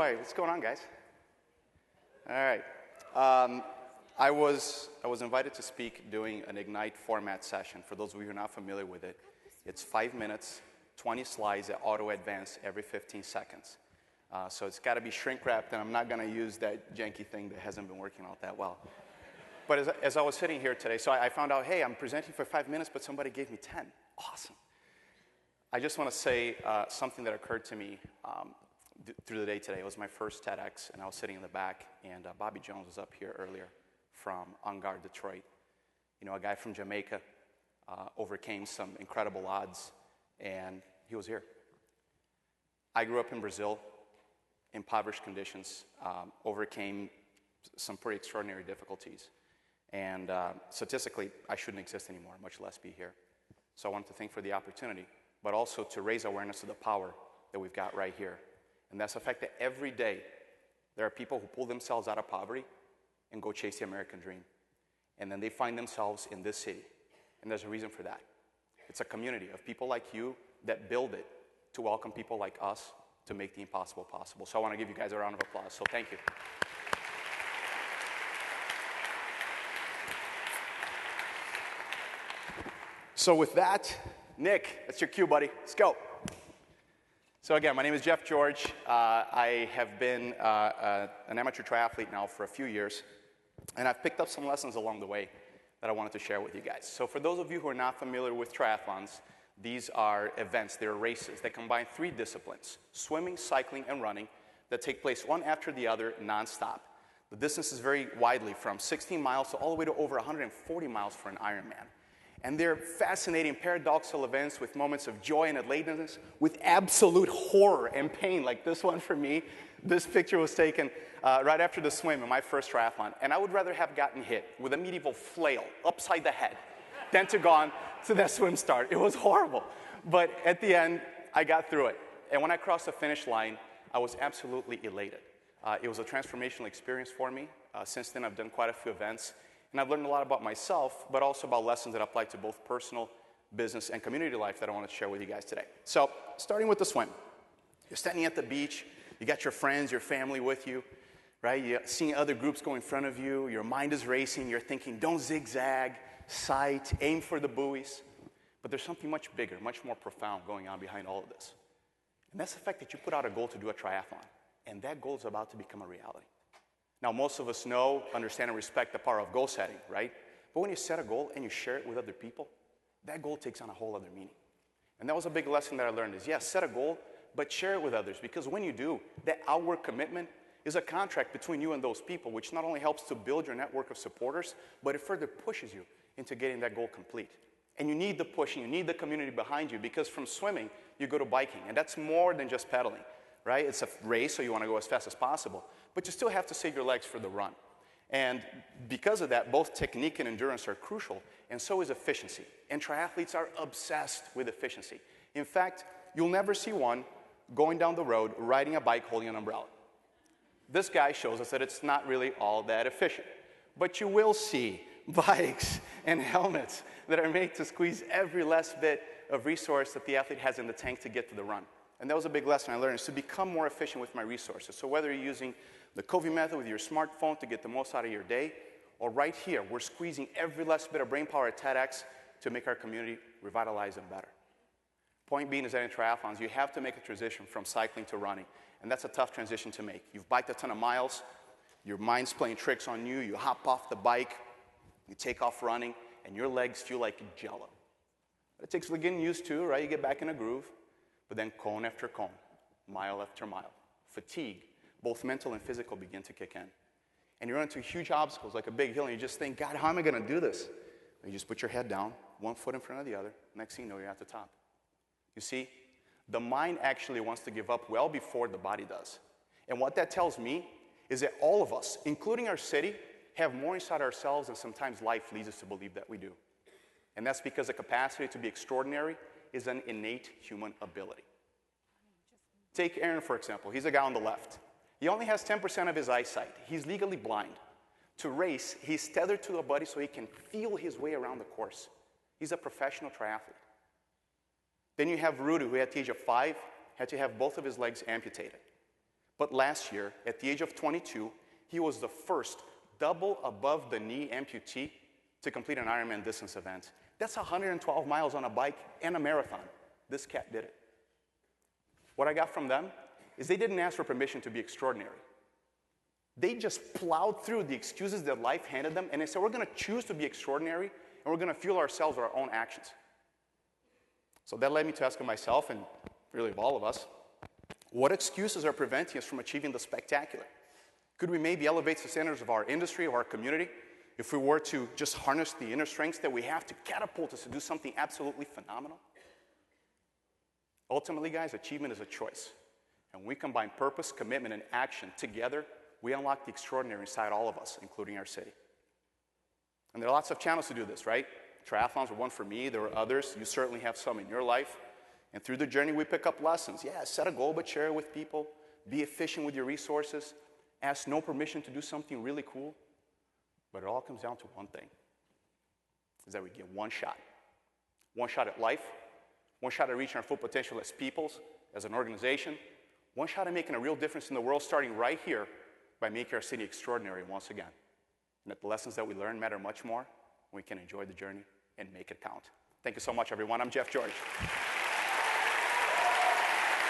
right, what's going on, guys? All right. I was invited to speak doing an Ignite format session. For those of you who are not familiar with it, it's 5 minutes, 20 slides that auto-advance every 15 seconds. So it's got to be shrink-wrapped, and I'm not going to use that janky thing that hasn't been working out that well. But as I was sitting here today, so I found out, hey, I'm presenting for 5 minutes, but somebody gave me 10. Awesome. I just want to say something that occurred to me through the day today. It was my first TEDx, and I was sitting in the back, and Bobby Jones was up here earlier from TEDxDetroit. You know, a guy from Jamaica overcame some incredible odds, and he was here. I grew up in Brazil, impoverished conditions, overcame some pretty extraordinary difficulties. And statistically, I shouldn't exist anymore, much less be here. So I wanted to thank for the opportunity, but also to raise awareness of the power that we've got right here. And that's the fact that every day there are people who pull themselves out of poverty and go chase the American dream. And then they find themselves in this city. And there's a reason for that. It's a community of people like you that build it to welcome people like us to make the impossible possible. So I want to give you guys a round of applause. So thank you. So with that, Nick, that's your cue, buddy. Let's go. So again, my name is Jeff George. I have been an amateur triathlete now for a few years, and I've picked up some lessons along the way that I wanted to share with you guys. So for those of you who are not familiar with triathlons, these are events, they're races that combine 3 disciplines, swimming, cycling, and running, that take place one after the other nonstop. The distance is very widely from 16 miles to all the way to over 140 miles for an Ironman. And they're fascinating, paradoxical events with moments of joy and elatedness, with absolute horror and pain, like this one for me. This picture was taken right after the swim in my first triathlon. And I would rather have gotten hit with a medieval flail upside the head than to gone to that swim start. It was horrible. But at the end, I got through it. And when I crossed the finish line, I was absolutely elated. It was a transformational experience for me. Since then, I've done quite a few events. And I've learned a lot about myself, but also about lessons that apply to both personal, business, and community life that I want to share with you guys today. So, starting with the swim. You're standing at the beach. You got your friends, your family with you, right? You're seeing other groups go in front of you. Your mind is racing. You're thinking, don't zigzag, sight, aim for the buoys. But there's something much bigger, much more profound going on behind all of this. And that's the fact that you put out a goal to do a triathlon. And that goal is about to become a reality. Now, most of us know, understand, and respect the power of goal setting, right? But when you set a goal and you share it with other people, that goal takes on a whole other meaning. And that was a big lesson that I learned is, yes, set a goal, but share it with others. Because when you do, that outward commitment is a contract between you and those people, which not only helps to build your network of supporters, but it further pushes you into getting that goal complete. And you need the pushing, you need the community behind you, because from swimming, you go to biking. And that's more than just pedaling, right? It's a race, so you want to go as fast as possible. But you still have to save your legs for the run. And because of that, both technique and endurance are crucial, and so is efficiency. And triathletes are obsessed with efficiency. In fact, you'll never see one going down the road riding a bike holding an umbrella. This guy shows us that it's not really all that efficient. But you will see bikes and helmets that are made to squeeze every last bit of resource that the athlete has in the tank to get to the run. And that was a big lesson I learned, is to become more efficient with my resources. So whether you're using the Covey method with your smartphone to get the most out of your day, or right here, we're squeezing every last bit of brain power at TEDx to make our community revitalize and better. Point being is that in triathlons, you have to make a transition from cycling to running. And that's a tough transition to make. You've biked a ton of miles, your mind's playing tricks on you, you hop off the bike, you take off running, and your legs feel like jello. It takes getting used to, right? You get back in a groove. But then cone after cone, mile after mile, fatigue, both mental and physical, begin to kick in. And you run into huge obstacles like a big hill, and you just think, God, how am I going to do this? And you just put your head down, one foot in front of the other. Next thing you know, you're at the top. You see, the mind actually wants to give up well before the body does. And what that tells me is that all of us, including our city, have more inside ourselves than sometimes life leads us to believe that we do. And that's because the capacity to be extraordinary is an innate human ability. Take Aaron, for example. He's a guy on the left. He only has 10% of his eyesight. He's legally blind. To race, he's tethered to a buddy so he can feel his way around the course. He's a professional triathlete. Then you have Rudy, who at the age of 5 had to have both of his legs amputated. But last year, at the age of 22, he was the first double above the knee amputee to complete an Ironman distance event. That's 112 miles on a bike and a marathon. This cat did it. What I got from them is they didn't ask for permission to be extraordinary. They just plowed through the excuses that life handed them, and they said, we're going to choose to be extraordinary, and we're going to fuel ourselves with our own actions. So that led me to asking myself, and really of all of us, what excuses are preventing us from achieving the spectacular? Could we maybe elevate the standards of our industry, of our community, if we were to just harness the inner strengths that we have to catapult us to do something absolutely phenomenal? Ultimately, guys, achievement is a choice. And when we combine purpose, commitment, and action together, we unlock the extraordinary inside all of us, including our city. And there are lots of channels to do this, right? Triathlons were one for me. There were others. You certainly have some in your life. And through the journey, we pick up lessons. Yeah, set a goal, but share it with people. Be efficient with your resources. Ask no permission to do something really cool. But it all comes down to one thing, is that we get one shot. One shot at life. One shot at reaching our full potential as peoples, as an organization. One shot at making a real difference in the world, starting right here by making our city extraordinary once again. And that the lessons that we learn matter much more when we can enjoy the journey and make it count. Thank you so much, everyone. I'm Jeff George.